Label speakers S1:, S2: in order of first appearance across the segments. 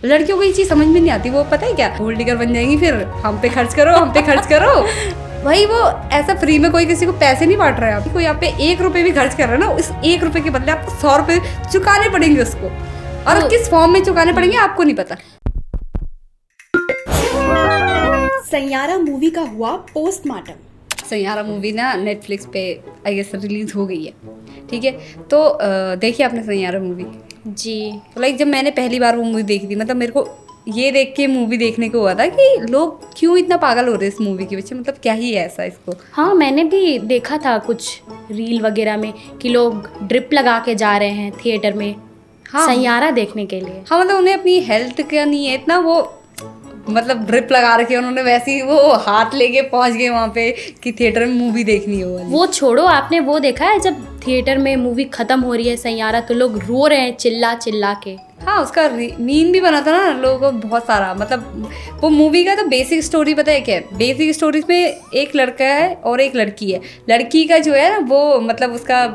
S1: लड़कियों को ये चीज़ समझ में नहीं आती, वो पता है क्या, गोल्ड डिगर बन जाएंगी, फिर हम पे खर्च करो, हम पे खर्च करो। भाई वो ऐसा फ्री में कोई किसी को पैसे नहीं बांट रहा है। आप कोई आप पे 1 रुपए भी खर्च कर रहा है ना, उस 1 रुपए के बदले आपको 100 रुपए चुकाने पड़ेंगे उसको, और किस फॉर्म में चुकाने पड़ेंगे आपको नहीं पता।
S2: सैयारा मूवी का हुआ पोस्टमार्टम।
S1: सैयारा मूवी ना नेटफ्लिक्स पे आई गेस रिलीज हो गई है, ठीक है। तो देखिए आपने सैयारा मूवी?
S2: जी।
S1: लाइक जब मैंने पहली बार वो मूवी देखी थी, मतलब मेरे को ये देख के मूवी देखने को हुआ था कि लोग क्यों इतना पागल हो रहे हैं इस मूवी के पीछे, मतलब क्या ही है ऐसा इसको।
S2: हाँ, मैंने भी देखा था कुछ रील वगैरह में कि लोग ड्रिप लगा के जा रहे हैं थिएटर में। हाँ, सैयारा देखने के लिए।
S1: हाँ, मतलब उन्हें अपनी हेल्थ का नहीं है इतना, वो मतलब ड्रिप लगा रखे उन्होंने, वैसे ही वो हाथ लेके पहुंच गए वहाँ पे कि थिएटर में मूवी देखनी हो।
S2: वो छोड़ो, आपने वो देखा है जब थिएटर में मूवी खत्म हो रही है सैयारा तो लोग रो रहे हैं चिल्ला चिल्ला के?
S1: हाँ, उसका मीम भी बना था ना लोगों को बहुत सारा। मतलब वो मूवी का तो बेसिक स्टोरी पता है क्या है? बेसिक स्टोरी में एक लड़का है और एक लड़की है। लड़की का जो है ना वो मतलब उसका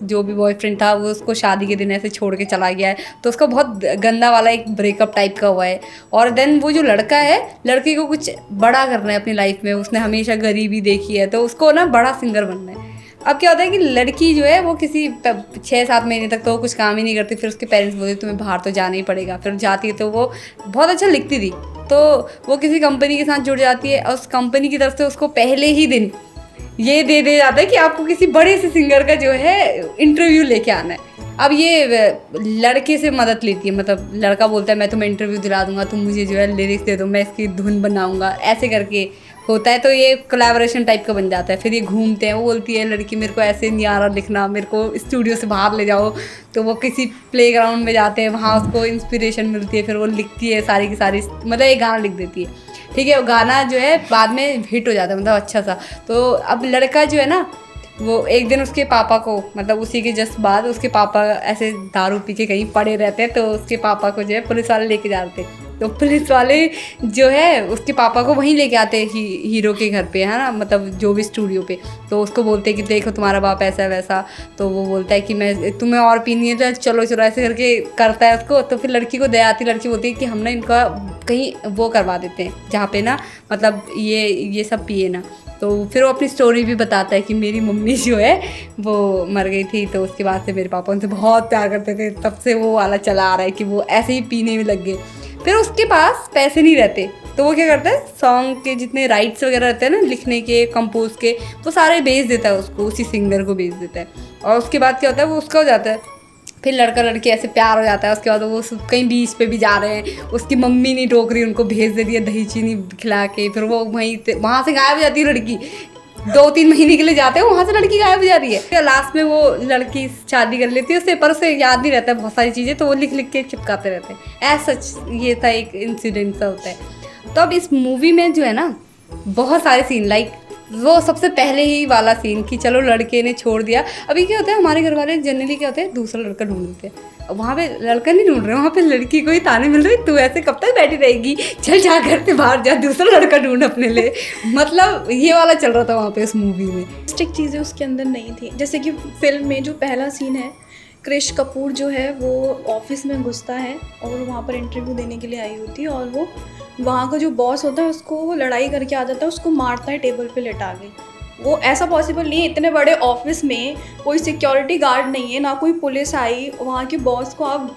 S1: जो भी बॉयफ्रेंड था वो उसको शादी के दिन ऐसे छोड़ के चला गया है, तो उसका बहुत गंदा वाला एक ब्रेकअप टाइप का हुआ है। और देन वो जो लड़का है, लड़की को कुछ बड़ा करना है अपनी लाइफ में, उसने हमेशा गरीबी देखी है, तो उसको ना बड़ा सिंगर बनना है। अब क्या होता है कि लड़की जो है वो किसी 6-7 महीने तक तो कुछ काम ही नहीं करती, फिर उसके पेरेंट्स बोलते तुम्हें बाहर तो जाना ही पड़ेगा। फिर जाती है तो वो बहुत अच्छा लिखती थी, तो वो किसी कंपनी के साथ जुड़ जाती है, और उस कंपनी की तरफ से उसको पहले ही दिन ये दे दिया जाता है कि आपको किसी बड़े से सिंगर का जो है इंटरव्यू लेके आना है। अब ये लड़के से मदद लेती है, मतलब लड़का बोलता है मैं तुम्हें इंटरव्यू दिला दूंगा, तुम मुझे जो है लिरिक्स दे दो, मैं इसकी धुन बनाऊंगा, ऐसे करके होता है। तो ये कोलैबोरेशन टाइप का बन जाता है। फिर ये घूमते हैं, वो बोलती है लड़की मेरे को ऐसे नहीं आ रहा लिखना, मेरे को स्टूडियो से बाहर ले जाओ, तो वो किसी प्लेग्राउंड में जाते हैं, वहाँ उसको इंस्पिरेशन मिलती है, फिर वो लिखती है सारी की सारी, मतलब एक गाना लिख देती है, ठीक है। वो गाना जो है बाद में हिट हो जाता है, मतलब अच्छा सा। तो अब लड़का जो है ना वो एक दिन उसके पापा को, मतलब उसी के जस्ट बाद उसके पापा ऐसे दारू पी के कहीं पड़े रहते हैं, तो उसके पापा को जो है पुलिस वाले लेके जाते हैं। तो पुलिस वाले जो है उसके पापा को वहीं लेके आते हैं हीरो के घर पे, है ना, मतलब जो भी स्टूडियो पे। तो उसको बोलते हैं कि देखो तुम्हारा बाप ऐसा वैसा, तो वो बोलता है कि मैं तुम्हें और पीनी है तो चलो चलो, ऐसे करके करता है उसको। तो फिर लड़की को दया आती, लड़की बोलती है कि हम ना इनका कहीं वो करवा देते हैं जहाँ पे ना मतलब ये सब पिए ना। तो फिर वो अपनी स्टोरी भी बताता है कि मेरी मम्मी जो है वो मर गई थी, तो उसके बाद से मेरे पापा उनसे बहुत प्यार करते थे, तब से वो वाला चला आ रहा है कि वो ऐसे ही पीने में लग गए। फिर उसके पास पैसे नहीं रहते, तो वो क्या करता है सॉन्ग के जितने राइट्स वगैरह रहते हैं ना लिखने के, कंपोज के, वो सारे बेच देता है उसको, उसी सिंगर को बेच देता है। और उसके बाद क्या होता है वो उसका हो जाता है, फिर लड़का लड़की ऐसे प्यार हो जाता है। उसके बाद वो कहीं बीच पे भी जा रहे हैं, उसकी मम्मी नहीं रोक रही, उनको भेज दे रही है दही चीनी खिला के। फिर वो वहाँ से गायब हो जाती है लड़की, 2-3 महीने के लिए जाते हैं, वहाँ से लड़की गायब हो जा रही है। फिर लास्ट में वो लड़की शादी कर लेती है उससे, पर उसे याद नहीं रहता है बहुत सारी चीज़ें, तो वो लिख लिख के चिपकाते रहते हैं। ऐसा ये था एक इंसिडेंट सा होता है। तो अब इस मूवी में जो है ना बहुत सारे सीन, लाइक वो सबसे पहले ही वाला सीन कि चलो लड़के ने छोड़ दिया। अभी क्या होता है हमारे घर वाले जनरली क्या होता है दूसरा लड़का ढूंढते हैं, वहाँ पे लड़का नहीं ढूंढ रहे, वहाँ पे लड़की को ही ताने मिल रहे, तू ऐसे कब तक बैठी रहेगी, चल जा घर से बाहर जा, दूसरा लड़का ढूंढ अपने लिए। मतलब ये वाला चल रहा था वहाँ पे उस मूवी में।
S3: स्टिक चीज़ें उसके अंदर नहीं थी। जैसे कि फिल्म में जो पहला सीन है, क्रिश कपूर जो है वो ऑफिस में घुसता है और वहाँ पर इंटरव्यू देने के लिए आई होती है, और वो वहाँ का जो बॉस होता है उसको वो लड़ाई करके आ जाता है, उसको मारता है टेबल पे लेटा के। वो ऐसा पॉसिबल नहीं है, इतने बड़े ऑफिस में कोई सिक्योरिटी गार्ड नहीं है, ना कोई पुलिस आई, वहाँ के बॉस को आप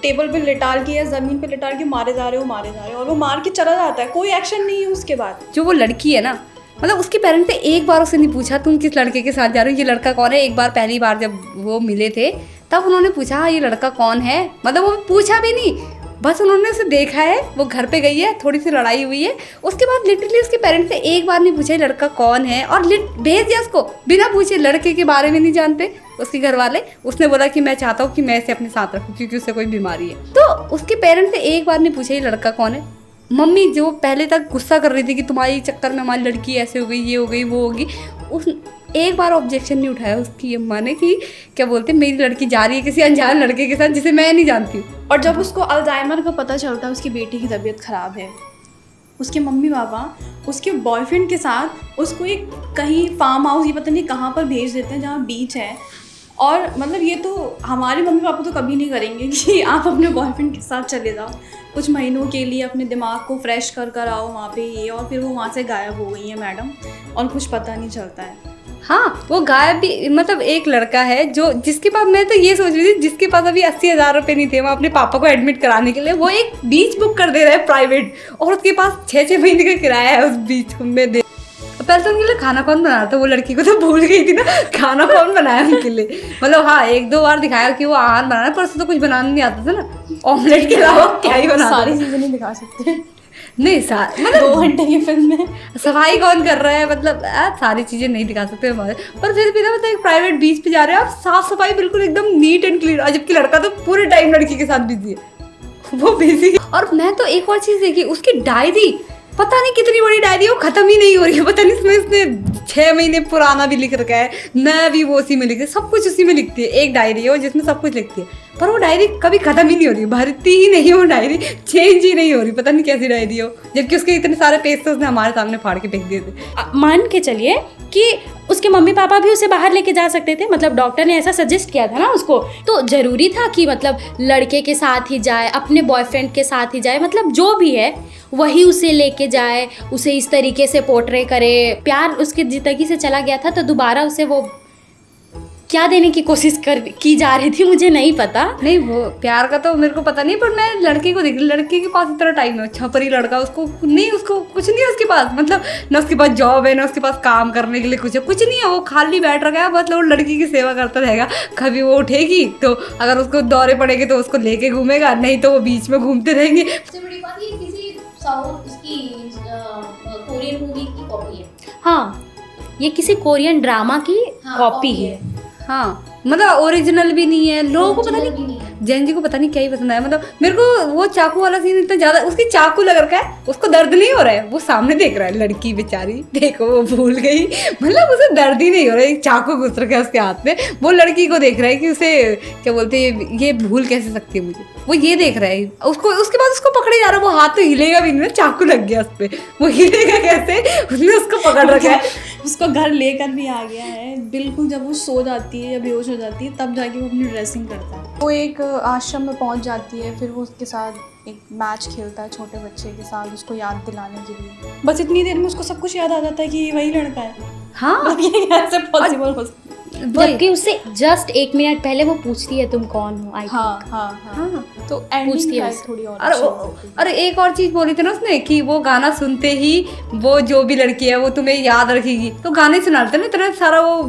S3: टेबल पे लिटाल के या ज़मीन पे लिटाल के मारे जा रहे हो, और वो मार के चला जाता है, कोई एक्शन नहीं है उसके बाद।
S1: जो वो लड़की है ना, मतलब उसके पेरेंट्स ने एक बार उससे नहीं पूछा तुम किस लड़के के साथ जा रहे हो, ये लड़का कौन है। एक बार पहली बार जब वो मिले थे तब उन्होंने पूछा हाँ ये लड़का कौन है, मतलब वो पूछा भी नहीं, बस उन्होंने उसे देखा है, वो घर पे गई है, थोड़ी सी लड़ाई हुई है, उसके बाद लिटरली उसके पेरेंट्स ने एक बार नहीं पूछा लड़का कौन है, और भेज दिया उसको बिना पूछे। लड़के के बारे में नहीं जानते उसके घर वाले। उसने बोला कि मैं चाहता हूँ कि मैं इसे अपने साथ रखूँ क्योंकि उससे कोई बीमारी है। तो उसके पेरेंट्स ने एक बार नहीं पूछा ये लड़का कौन है। मम्मी जो पहले तक गुस्सा कर रही थी कि तुम्हारी चक्कर में हमारी लड़की ऐसे हो गई, ये हो गई, वो होगी, उस एक बार ऑब्जेक्शन नहीं उठाया उसकी अम्मा ने कि क्या बोलते मेरी लड़की जा रही है किसी अनजान लड़के के साथ जिसे मैं नहीं जानती हूँ।
S3: और जब उसको अल्जाइमर का पता चलता है, उसकी बेटी की तबीयत ख़राब है, उसके मम्मी पापा उसके बॉयफ्रेंड के साथ उसको एक कहीं फार्म हाउस, ये पता नहीं कहाँ पर भेज देते हैं जहाँ बीच है, और मतलब ये तो हमारे मम्मी पापा तो कभी नहीं करेंगे कि आप अपने बॉयफ्रेंड के साथ चले जाओ कुछ महीनों के लिए, अपने दिमाग को फ्रेश कर कर आओ वहाँ पे ये, और फिर वो वहाँ से गायब हो गई है मैडम और कुछ पता नहीं चलता है।
S1: हाँ वो गायब भी, मतलब एक लड़का है जो जिसके पास, मैं तो ये सोच रही थी जिसके पास अभी 80,000 रुपये नहीं थे वो अपने पापा को एडमिट कराने के लिए वो एक बीच बुक कर दे रहा है प्राइवेट, और उसके पास 6-6 महीने का किराया है उस बीच में दे। पहले तो उनके लिए खाना कौन बना रहा था, वो लड़की को तो भूल गई थी ना खाना कौन बनाया उनके लिए। मतलब हाँ 1-2 बार दिखाया कि वो आहार बनाना, पर उससे तो कुछ बनाना नहीं आता था ना, ऑमलेट के अलावा क्या ही बना।
S3: सारी चीज़ें नहीं दिखा सकते
S1: नहीं मतलब
S3: 2 घंटे की फिल्म में
S1: सफाई कौन कर रहा है, मतलब सारी चीजें नहीं दिखा सकते हमारे, पर फिर भी ना मतलब एक प्राइवेट बीच पे जा रहे हैं आप, साफ सफाई बिल्कुल एकदम नीट एंड क्लीन, और जबकि लड़का तो पूरे टाइम लड़की के साथ बिजी है, वो बिजी। और मैं तो एक और चीज देखी, उसकी डायरी पता नहीं कितनी बड़ी डायरी है, वो खत्म ही नहीं हो रही है, पता नहीं इसमें इसने 6 महीने पुराना भी लिख रखा है, नया भी वो उसी में लिखती है, सब कुछ उसी में लिखती है। एक डायरी है वो जिसमें सब कुछ लिखती है, पर वो डायरी कभी खत्म ही नहीं हो रही, भरती ही नहीं वो डायरी, चेंज ही नहीं हो रही, पता नहीं कैसी डायरी हो, जबकि उसके इतने सारे पेज तो उसने हमारे सामने फाड़ के फेंक दिए थे।
S2: मान के चलिए कि उसके मम्मी पापा भी उसे बाहर लेके जा सकते थे, मतलब डॉक्टर ने ऐसा सजेस्ट किया था ना उसको, तो जरूरी था कि मतलब लड़के के साथ ही जाए, अपने बॉयफ्रेंड के साथ ही जाए, मतलब जो भी है वही उसे लेके जाए, उसे इस तरीके से पोर्ट्रे करे। प्यार उसके जिंदगी से चला गया था तो दोबारा उसे वो क्या देने की कोशिश की जा रही थी, मुझे नहीं पता।
S1: नहीं वो प्यार का तो मेरे को पता नहीं, पर मैं लड़की को देख रही, लड़की के पास इतना टाइम है, छपरी लड़का, उसको नहीं, उसको कुछ नहीं है उसके पास, मतलब ना उसके पास जॉब है ना उसके पास काम करने के लिए कुछ है, कुछ नहीं है, वो खाली बैठ रखा है, मतलब वो लड़की की सेवा करता रहेगा। कभी वो उठेगी तो अगर उसको दौरे पड़ेंगे तो उसको लेके घूमेगा, नहीं तो वो बीच में घूमते रहेंगे।
S4: सबसे बड़ी बात ये किसी साउथ इसकी कोरियन मूवी की कॉपी है।
S2: हाँ ये किसी कोरियन ड्रामा की
S4: हाँ,
S2: कॉपी है।
S1: हाँ मतलब ओरिजिनल भी नहीं है, लोगों को पता
S4: Original भी
S1: नहीं,
S4: नहीं है।
S1: जैन जी को पता नहीं क्या ही पसंद आया। मतलब मेरे को वो चाकू वाला सीन इतना ज्यादा, उसकी चाकू लग रखा है, उसको दर्द नहीं हो रहा है, वो सामने देख रहा है, लड़की बेचारी देखो वो भूल गई, मतलब उसे दर्द ही नहीं हो रहा है, एक चाकू घुस रखा है उसके हाथ में, वो लड़की को देख रहा है कि उसे क्या बोलते हैं, ये भूल कैसे सकती है मुझे, वो ये देख रहा है उसको, उसके बाद उसको पकड़े जा रहा है, वो हाथ तो हिलेगा भी नहीं, चाकू लग गया उस पर, वो हिलेगा कैसे, उसने उसको पकड़ रखा है।
S3: उसको घर लेकर भी आ गया है, बिल्कुल जब वो सो जाती है या बेहोश हो जाती है तब जाके वो अपनी ड्रेसिंग करता है। वो एक आश्रम में पहुंच जाती है, फिर वो उसके साथ एक मैच खेलता है छोटे बच्चे के साथ उसको याद दिलाने के लिए, बस इतनी देर में उसको सब कुछ याद आ जाता है कि ये वही लड़का है।
S1: हाँ
S3: ये कैसे पॉसिबल हो सकता है?
S2: जबकि उससे जस्ट 1 मिनट पहले वो पूछती है तुम कौन हो। आई
S3: हाँ हाँ हाँ,
S1: हाँ
S3: तो
S2: पूछती
S3: एंडिंग
S2: है
S3: है
S2: उससे।
S3: थोड़ी और
S1: अरे
S3: अच्छी हो सकती है।
S1: अरे एक और चीज बोली थी ना उसने कि वो गाना सुनते ही वो जो भी लड़की है वो तुम्हें याद रखेगी, तो गाने सुनाते ना इतना सारा वो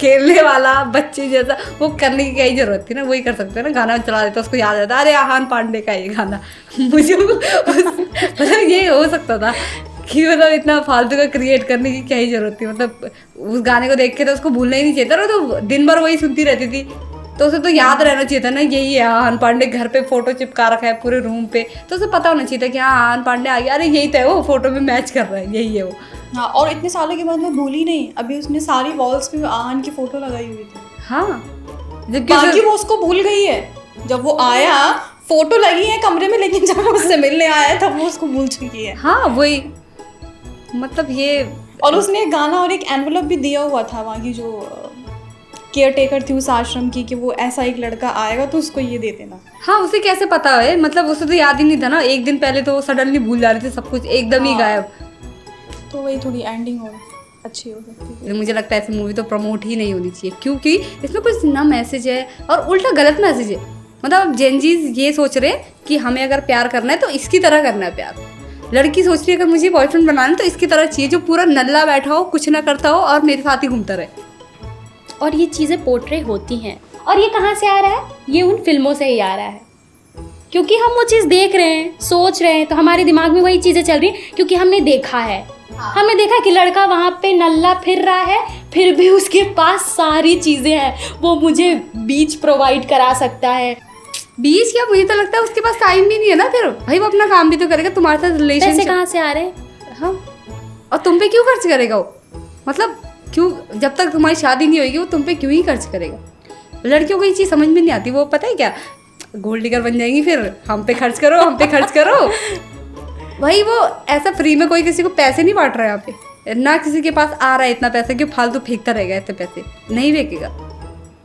S1: खेलने वाला बच्चे जैसा, वो करने की क्या ही जरूरत थी ना, वही कर सकते हैं ना, गाना चला देता उसको याद रहता, अरे आहान पांडे का ये गाना मुझे मतलब ये हो सकता था कि मतलब इतना फालतू का क्रिएट करने की क्या ही जरूरत थी, मतलब उस गाने को देख के तो उसको भूलना ही नहीं चाहिए था ना, तो दिन भर वही सुनती रहती थी, तो उसे तो याद रहना चाहिए था ना, यही है आहान पांडे, घर पे फोटो चिपका रखा है पूरे रूम पे, तो उसे पता होना चाहिए था कि हाँ आहान पांडे आ गया, अरे यही तो है वो फोटो में मैच कर रहा है, यही है वो।
S3: हाँ, और इतने सालों के बाद मैं भूली नहीं, अभी उसने सारी वॉल्स पे आहान की फोटो लगाई हुई थी।
S1: हाँ जबकि
S3: बाकी वो उसको भूल गई है, जब वो आया फोटो लगी है कमरे में, लेकिन जब वो उससे मिलने आया तब वो उसको भूल चुकी है।
S1: हाँ वही, मतलब ये,
S3: और उसने एक गाना और एक एनवलप भी दिया हुआ था वहाँ की जो केयर टेकर थी उस आश्रम की, कि वो ऐसा एक लड़का आएगा तो उसको ये दे देना।
S1: हाँ उसे कैसे पता है, मतलब उसे तो याद ही नहीं था ना, एक दिन पहले तो सडनली भूल जा रहे थे सब कुछ, एकदम ही
S3: हाँ।
S1: गायब।
S3: तो वही थोड़ी एंडिंग हो अच्छी हो सकती है।
S1: मुझे लगता है ऐसी मूवी तो प्रमोट ही नहीं होनी चाहिए, क्योंकि इसमें कुछ ना मैसेज है और उल्टा गलत मैसेज है। मतलब जेनजीज ये सोच रहे हैं कि हमें अगर प्यार करना है तो इसकी तरह करना है प्यार, लड़की सोच रही है अगर मुझे बॉयफ्रेंड बनाना है तो इसकी तरह चाहिए, जो पूरा नल्ला बैठा हो, कुछ ना करता हो और मेरे साथ ही घूमता रहे।
S2: और ये चीज़ें पोर्ट्रे होती हैं, और ये कहाँ से आ रहा है, ये उन फिल्मों से ही आ रहा है, क्योंकि हम वो चीज़ देख रहे हैं, सोच रहे हैं, तो हमारे दिमाग में वही चीज़ें चल रही हैं, क्योंकि हमने देखा है। हमने देखा कि लड़का वहाँ पे नल्ला फिर रहा है, फिर भी उसके पास सारी चीज़ें हैं, वो मुझे बीच प्रोवाइड करा सकता है।
S1: बीच क्या, मुझे तो लगता है उसके पास टाइम भी नहीं है ना, फिर भाई वो अपना काम भी तो करेगा, तुम्हारे साथ
S2: पैसे
S1: रिलेशनशिप
S2: कहाँ से आ रहे हैं?
S1: हाँ, और तुम पे क्यों खर्च करेगा वो, मतलब क्यों, जब तक तुम्हारी शादी नहीं होगी वो तुम पे क्यों ही खर्च करेगा। लड़कियों को ये चीज़ समझ में नहीं आती, वो पता है क्या, गोल्ड डिगर बन जाएंगी, फिर हम पे खर्च करो, हम पे खर्च करो। भाई वो ऐसा फ्री में कोई किसी को पैसे नहीं बांट रहा है यहाँ पे, ना किसी के पास आ रहा है इतना पैसा, क्यों फालतू फेंकता रहेगा इतने पैसे, नहीं फेंकेगा।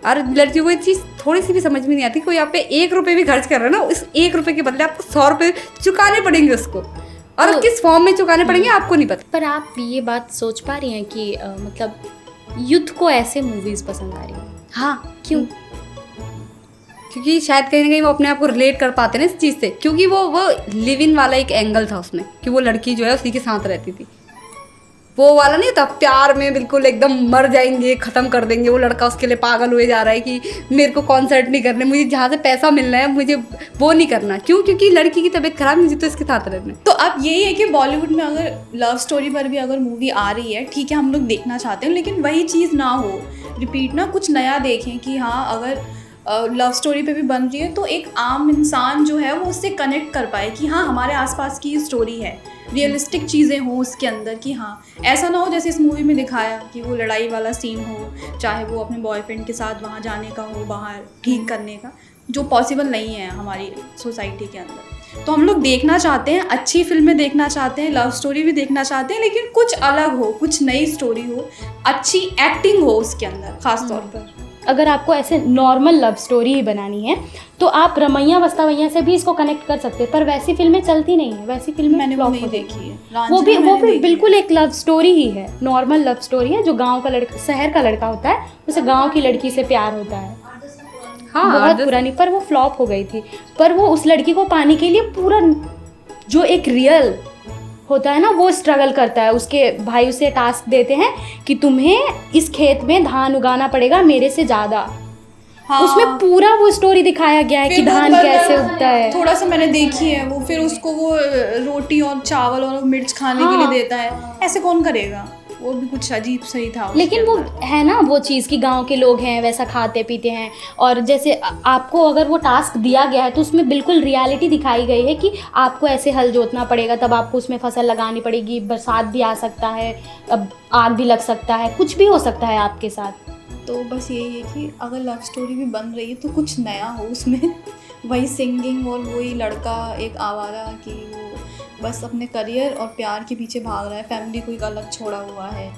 S1: और लड़कियों को ये चीज़ थोड़ी सी भी समझ में नहीं आती, कोई आप पे 1 रुपये भी खर्च कर रहा है ना, उस 1 रुपये के बदले आपको 100 रुपये चुकाने पड़ेंगे उसको, और
S2: तो-
S1: किस फॉर्म में चुकाने पड़ेंगे आपको नहीं पता।
S2: पर आप ये बात सोच पा रही हैं कि मतलब यूथ को ऐसे मूवीज़ पसंद आ रही हैं?
S1: हाँ,
S2: क्यों?
S1: क्योंकि शायद कहीं ना कहीं वो अपने आप को रिलेट कर पाते हैं ना इस चीज़ से, क्योंकि वो लिव इन वाला एक एंगल था उसमें कि वो लड़की जो है उसी के साथ रहती थी, वो वाला नहीं था प्यार में बिल्कुल एकदम मर जाएंगे, ख़त्म कर देंगे, वो लड़का उसके लिए पागल हुए जा रहा है कि मेरे को कॉन्सर्ट नहीं करने, मुझे जहाँ से पैसा मिलना है मुझे वो नहीं करना। क्यों? क्योंकि लड़की की तबीयत खराब, मुझे तो इसके साथ रहना है।
S3: तो अब यही है कि बॉलीवुड में अगर लव स्टोरी पर भी अगर मूवी आ रही है, ठीक है हम लोग देखना चाहते हैं, लेकिन वही चीज़ ना हो रिपीट ना, कुछ नया देखें कि हाँ अगर लव स्टोरी पे भी बन रही है तो एक आम इंसान जो है वो उससे कनेक्ट कर पाए कि हाँ हमारे आसपास की स्टोरी है, रियलिस्टिक चीज़ें हों उसके अंदर, कि हाँ ऐसा ना हो जैसे इस मूवी में दिखाया कि वो लड़ाई वाला सीन हो, चाहे वो अपने बॉयफ्रेंड के साथ वहाँ जाने का हो, बाहर ठीक करने का, जो पॉसिबल नहीं है हमारी सोसाइटी के अंदर। तो हम लोग देखना चाहते हैं, अच्छी फिल्में देखना चाहते हैं, लव स्टोरी भी देखना चाहते हैं, लेकिन कुछ अलग हो, कुछ नई स्टोरी हो, अच्छी एक्टिंग हो उसके अंदर ख़ास तौर पर।
S2: अगर आपको ऐसे नॉर्मल लव स्टोरी ही बनानी है तो आप रमैया वस्तावैया से भी इसको कनेक्ट कर सकते हैं, पर वैसी फिल्में चलती नहीं है, वैसी फिल्में
S3: मैंने वो
S2: flop
S3: नहीं
S2: होती
S3: देखी है,
S2: वो भी
S3: रांझना मैंने देखी
S2: बिल्कुल
S3: है।
S2: एक लव स्टोरी ही है, नॉर्मल लव स्टोरी है, जो गांव का लड़का शहर का लड़का होता है, उसे गांव की लड़की से प्यार होता है।
S1: हाँ,
S2: बहुत पुरानी, पर वो फ्लॉप हो गई थी। पर वो उस लड़की को पाने के लिए पूरा जो एक रियल होता है ना वो स्ट्रगल करता है। उसके भाई उसे टास्क देते हैं कि तुम्हें इस खेत में धान उगाना पड़ेगा मेरे से ज़्यादा।
S3: हाँ,
S2: उसमें पूरा वो स्टोरी दिखाया गया है कि
S3: फिर वो
S2: धान
S3: पर
S2: कैसे उगता है।
S3: थोड़ा सा मैंने देखी है वो, फिर उसको वो रोटी और चावल और मिर्च खाने के
S2: हाँ।
S3: लिए देता है, ऐसे कौन करेगा? वो भी कुछ अजीब सही था उसके
S2: लेकिन वो
S3: अंदर।
S2: है ना वो चीज़ कि गांव के लोग हैं वैसा खाते पीते हैं, और जैसे आपको अगर वो टास्क दिया गया है तो उसमें बिल्कुल रियलिटी दिखाई गई है कि आपको ऐसे हल जोतना पड़ेगा, तब आपको उसमें फसल लगानी पड़ेगी, बरसात भी आ सकता है, अब आग भी लग सकता है, कुछ भी हो सकता है आपके साथ।
S3: तो बस यही है कि अगर लव स्टोरी भी बन रही है तो कुछ नया हो उसमें वही सिंगिंग और वही लड़का एक आवारा कि वो बस अपने करियर और प्यार के पीछे भाग रहा है, फैमिली को एक अलग छोड़ा हुआ है।